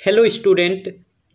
Hello student,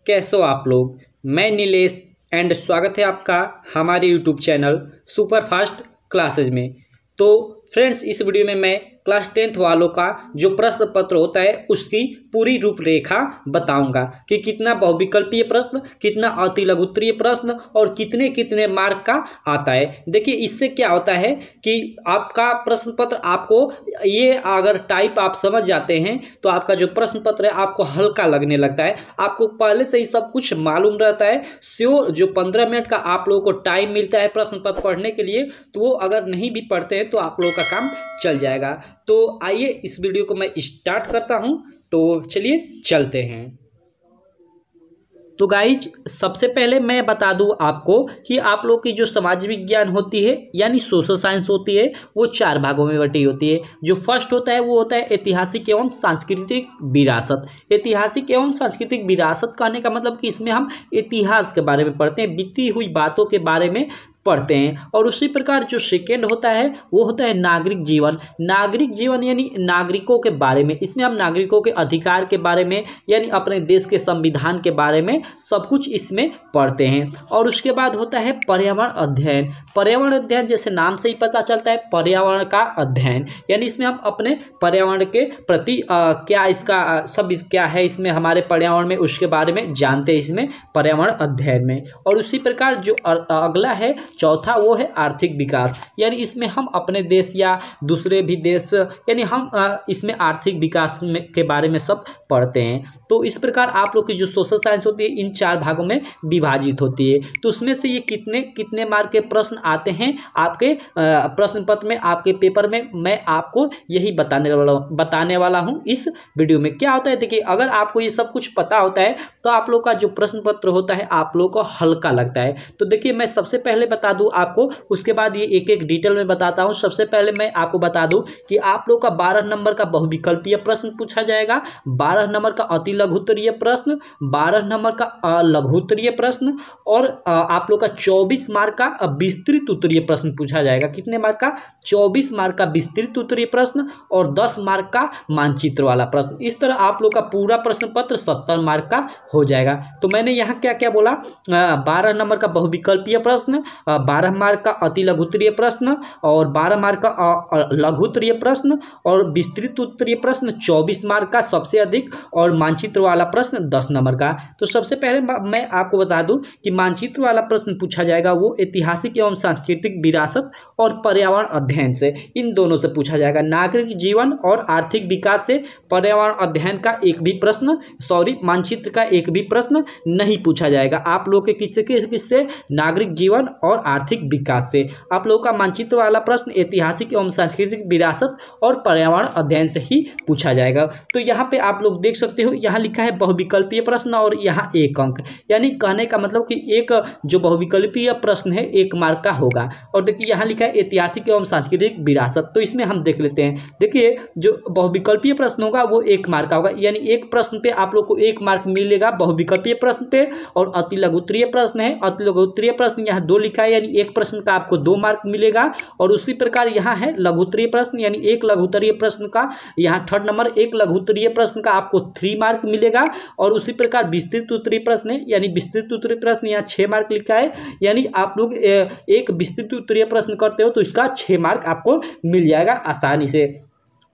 कैसे हो आप लोग। मैं नीलेश एंड स्वागत है आपका हमारे YouTube channel super fast classes में। तो फ्रेंड्स, इस वीडियो में मैं क्लास 10th वालों का जो प्रश्न पत्र होता है उसकी पूरी रूपरेखा बताऊंगा कि कितना बहुविकल्पीय प्रश्न, कितना अति लघुत्तरीय प्रश्न और कितने कितने मार्क का आता है। देखिए, इससे क्या होता है कि आपका प्रश्न पत्र, आपको ये अगर टाइप आप समझ जाते हैं तो आपका जो प्रश्न पत्र है आपको हल्का लगने लगता है। आपको पहले से ही सब कुछ मालूम रहता है। श्योर, जो 15 मिनट का आप लोगों को टाइम मिलता है प्रश्न पत्र पढ़ने के लिए, तो वो अगर नहीं भी पढ़ते हैं तो आप लोगों का काम चल जाएगा। तो आइए इस वीडियो को मैं स्टार्ट करता हूं। तो चलिए चलते हैं। तो गाइज, सबसे पहले मैं बता दूं आपको कि आप लोग की जो समाज विज्ञान होती है यानी सोशल साइंस होती है वो 4 भागों में बटी होती है। जो फर्स्ट होता है वो होता है ऐतिहासिक एवं सांस्कृतिक विरासत। ऐतिहासिक एवं सांस्कृतिक विरासत कहने का मतलब कि इसमें हम इतिहास के बारे में पढ़ते हैं, बीती हुई बातों के बारे में पढ़ते हैं। और उसी प्रकार जो सेकेंड होता है वो होता है नागरिक जीवन। नागरिक जीवन यानी नागरिकों के बारे में, इसमें हम नागरिकों के अधिकार के बारे में यानी अपने देश के संविधान के बारे में सब कुछ इसमें पढ़ते हैं। और उसके बाद होता है पर्यावरण अध्ययन। पर्यावरण अध्ययन जैसे नाम से ही पता चलता है, पर्यावरण का अध्ययन यानी इसमें हम अपने पर्यावरण के प्रति क्या इसका सब क्या है इसमें हमारे पर्यावरण में, उसके बारे में जानते हैं इसमें पर्यावरण अध्ययन में। और उसी प्रकार जो अगला है चौथा, वो है आर्थिक विकास। यानी इसमें हम अपने देश या दूसरे भी देश यानी हम इसमें आर्थिक विकास के बारे में सब पढ़ते हैं। तो इस प्रकार आप लोग की जो सोशल साइंस होती है इन 4 भागों में विभाजित होती है। तो उसमें से ये कितने कितने मार्क के प्रश्न आते हैं आपके प्रश्न पत्र में, आपके पेपर में, मैं आपको यही बताने वाला हूँ इस वीडियो में। क्या होता है, देखिए, अगर आपको ये सब कुछ पता होता है तो आप लोग का जो प्रश्न पत्र होता है आप लोग को हल्का लगता है। तो देखिए, मैं सबसे पहले बता दूं आपको, उसके बाद ये एक एक डिटेल में बताता हूं। सबसे पहले मैं आपको बता दूं कि आप लोग का 12 नंबर का बहुविकल्पीय प्रश्न पूछा जाएगा, 12 नंबर का अति लघुत्तरीय प्रश्न, 12 नंबर का लघुत्तरीय प्रश्न और आप लोग का 24 मार्क का विस्तृत उत्तरीय प्रश्न पूछा जाएगा। कितने मार्क का? 24 मार्क का विस्तृत उत्तरीय प्रश्न और 10 मार्क का मानचित्र वाला प्रश्न। इस तरह आप लोग का पूरा प्रश्न पत्र 70 मार्क का हो जाएगा। तो मैंने यहाँ क्या क्या बोला, 12 नंबर का बहुविकल्पीय प्रश्न, 12 मार्क का अति लघुत्तरीय प्रश्न और 12 मार्क का लघुत्तरीय प्रश्न और विस्तृत उत्तरीय प्रश्न 24 मार्क का सबसे अधिक और मानचित्र वाला प्रश्न 10 नंबर का। तो सबसे पहले मैं आपको बता दूं कि मानचित्र वाला प्रश्न पूछा जाएगा वो ऐतिहासिक एवं सांस्कृतिक विरासत और पर्यावरण अध्ययन से, इन दोनों से पूछा जाएगा। नागरिक जीवन और आर्थिक विकास से पर्यावरण अध्ययन का एक भी प्रश्न, मानचित्र का एक भी प्रश्न नहीं पूछा जाएगा। आप लोग के किससे? नागरिक जीवन और आर्थिक विकास से। आप लोगों का मानचित्र वाला प्रश्न ऐतिहासिक एवं सांस्कृतिक विरासत और पर्यावरण अध्ययन से ही पूछा जाएगा। तो यहाँ पे आप लोग देख सकते हो, यहाँ लिखा है बहुविकल्पीय प्रश्न और यहाँ 1 अंक, यानी कहने का मतलब कि एक जो बहुविकल्पीय प्रश्न है 1 मार्क का होगा। और देखिए यहाँ लिखा है ऐतिहासिक एवं सांस्कृतिक विरासत, तो इसमें हम देख लेते हैं। देखिए, जो बहुविकल्पीय प्रश्न होगा वो 1 मार्क का होगा, यानी एक प्रश्न पे आप लोग को 1 मार्क मिलेगा बहुविकल्पीय प्रश्न पे। और अति लघुत्तरीय प्रश्न है, अति लघुत्तरीय प्रश्न यहाँ 2 लिखा है, यानी एक प्रश्न का आपको 2 मार्क मिलेगा। और उसी प्रकार यहाँ है लघुत्तरीय प्रश्न, यानी एक लघुत्तरीय प्रश्न का यहाँ 3rd नंबर, एक लघुत्तरीय प्रश्न का आपको 3 मार्क मिलेगा। और उसी प्रकार विस्तृत उत्तरीय प्रश्न है, यानी विस्तृत उत्तरीय प्रश्न यहाँ 6 मार्क लिखा है, यानी आप लोग एक विस्तृत उत्तरीय प्रश्न करते हो तो इसका 6 मार्क आपको मिल जाएगा आसानी से।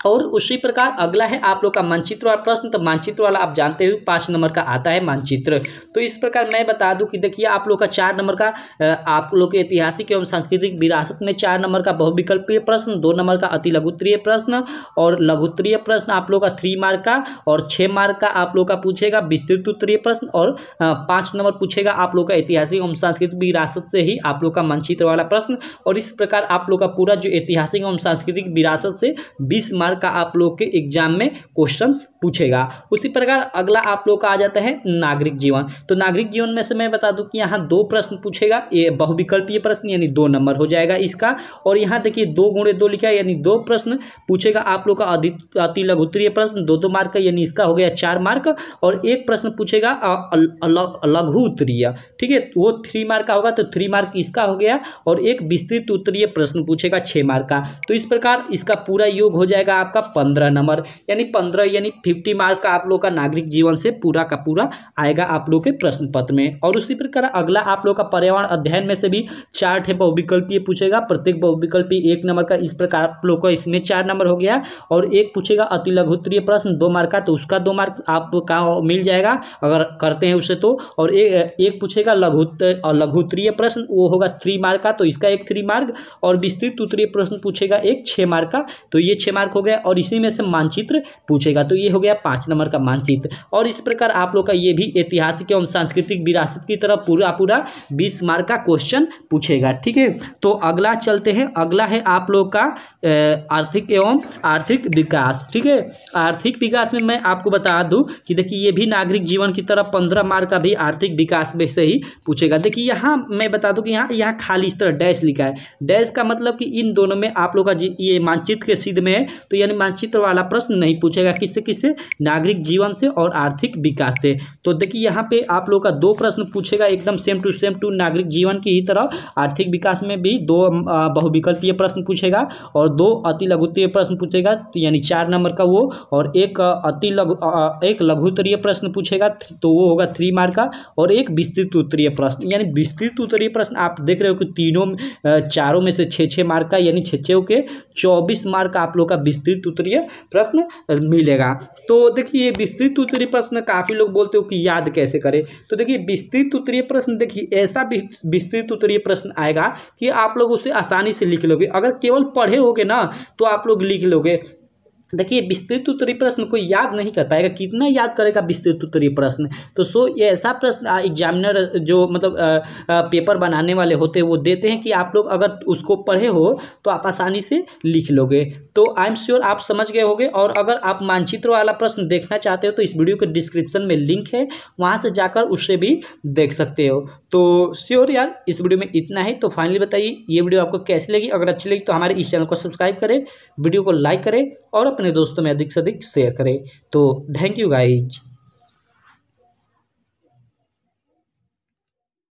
और उसी प्रकार अगला है आप लोग का मानचित्र वाला प्रश्न। तो मानचित्र वाला आप जानते हो 5 नंबर का आता है मानचित्र। तो इस प्रकार मैं बता दूं कि देखिए, आप लोग का 4 नंबर का आप लोग के ऐतिहासिक एवं सांस्कृतिक विरासत में 4 नंबर का बहुविकल्पीय प्रश्न, 2 नंबर का अति लघुत्तरीय प्रश्न और लघुत्तरीय प्रश्न आप लोग का 3 मार्क का और 6 मार्क का आप लोग का पूछेगा विस्तृत उत्तरीय प्रश्न और 5 नंबर पूछेगा आप लोग का ऐतिहासिक एवं सांस्कृतिक विरासत से ही आप लोग का मानचित्र वाला प्रश्न। और इस प्रकार आप लोग का पूरा जो ऐतिहासिक एवं सांस्कृतिक विरासत से 20 मार्क का आप लोग के एग्जाम में क्वेश्चंस पूछेगा। उसी प्रकार अगला आप लोग का आ जाता है नागरिक जीवन। तो नागरिक जीवन में से मैं बता दूं कि यहाँ 2 प्रश्न पूछेगा, ये बहुविकल्पीय प्रश्न यानी 2 नंबर हो जाएगा इसका। और यहाँ देखिए 2 गुणे 2 लिखा है, यानी 2 प्रश्न पूछेगा आप लोग का अति लघुत्तरीय प्रश्न 2-2 मार्क का, यानी इसका हो गया 4 मार्क। और एक प्रश्न पूछेगा लघु उत्तरीय, ठीक है, वो 3 मार्क का होगा, तो 3 मार्क इसका हो गया। और एक विस्तृत उत्तरीय प्रश्न पूछेगा 6 मार्क का। तो इस प्रकार इसका पूरा योग हो जाएगा आपका 15 नंबर, यानी 15 यानी 50 मार्क का आप लोग का नागरिक जीवन से पूरा का पूरा आएगा आप लोग के प्रश्न पत्र में। और उसी प्रकार अगला आप लोग का पर्यावरण अध्ययन में से भी 4 ठे बहुविकल्पीय पूछेगा, प्रत्येक बहुविकल्पीय 1 नंबर का। इस प्रकार आप लोग का इसमें 4 नंबर हो गया। और एक पूछेगा अति लघु उत्तरीय प्रश्न 2 मार्क का, तो उसका 2 मार्क आपका मिल जाएगा अगर करते हैं उसे तो। और एक पूछेगा लघु उत्तरीय प्रश्न, वो होगा 3 मार्क का, तो इसका एक 3 मार्क। और विस्तृत उत्तरीय प्रश्न पूछेगा एक 6 मार्क का, तो ये 6 मार्क हो गया। और इसी में से मानचित्र पूछेगा, तो ये हो गया 5 नंबर का मानचित्र। और इस प्रकार आप लोग का ये भी ऐतिहासिक एवं सांस्कृतिक विरासत की तरफ पूरा 20 मार्क का क्वेश्चन पूछेगा। ठीक है, तो अगला चलते हैं। अगला है आप लोग का आर्थिक एवं आर्थिक विकास। ठीक है, आर्थिक विकास में मैं आपको बता दूं कि देखिए ये भी नागरिक जीवन की तरफ 15 मार्क का भी आर्थिक विकास में से ही पूछेगा। देखिए यहाँ मैं बता दूं कि यहाँ खाली इस तरह डैश लिखा है। डैश का मतलब कि इन दोनों में आप लोग का ये मानचित्र के सिद्ध में है, तो यानी मानचित्र वाला प्रश्न नहीं पूछेगा। किससे? नागरिक जीवन से और आर्थिक विकास से। तो देखिए यहाँ पे आप लोग का 2 प्रश्न पूछेगा एकदम सेम टू नागरिक जीवन की ही तरह। आर्थिक विकास में भी 2 बहुविकल्पीय प्रश्न पूछेगा और 2 अति लघु उत्तरीय प्रश्न पूछेगा, यानी 4 नंबर का वो। और एक लघु उत्तरीय प्रश्न पूछेगा, तो वो होगा 3 मार्क का। और एक विस्तृत उत्तरीय प्रश्न, यानी विस्तृत उत्तरीय प्रश्न आप देख रहे हो कि चारों में से 6 मार्क का, यानी 6 के 24 मार्क का आप लोग का विस्तृत उत्तरीय प्रश्न मिलेगा। तो देखिए ये विस्तृत उत्तरीय प्रश्न काफ़ी लोग बोलते हो कि याद कैसे करें, तो देखिए विस्तृत उत्तरीय प्रश्न, देखिए ऐसा विस्तृत उत्तरीय प्रश्न आएगा कि आप लोग उसे आसानी से लिख लोगे। अगर केवल पढ़े होगे ना तो आप लोग लिख लोगे। देखिए विस्तृत उत्तरीय प्रश्न कोई याद नहीं कर पाएगा, कितना याद करेगा विस्तृत उत्तरीय प्रश्न। तो ये ऐसा प्रश्न एग्जामिनर जो मतलब पेपर बनाने वाले होते हैं वो देते हैं कि आप लोग अगर उसको पढ़े हो तो आप आसानी से लिख लोगे। तो आई एम श्योर आप समझ गए होंगे। और अगर आप मानचित्र वाला प्रश्न देखना चाहते हो तो इस वीडियो के डिस्क्रिप्शन में लिंक है, वहाँ से जाकर उससे भी देख सकते हो। तो श्योर यार इस वीडियो में इतना ही। तो फाइनली बताइए ये वीडियो आपको कैसी लगी। अगर अच्छी लगी तो हमारे इस चैनल को सब्सक्राइब करें, वीडियो को लाइक करें और अपने दोस्तों में अधिक से अधिक शेयर करें। तो थैंक यू गाइज।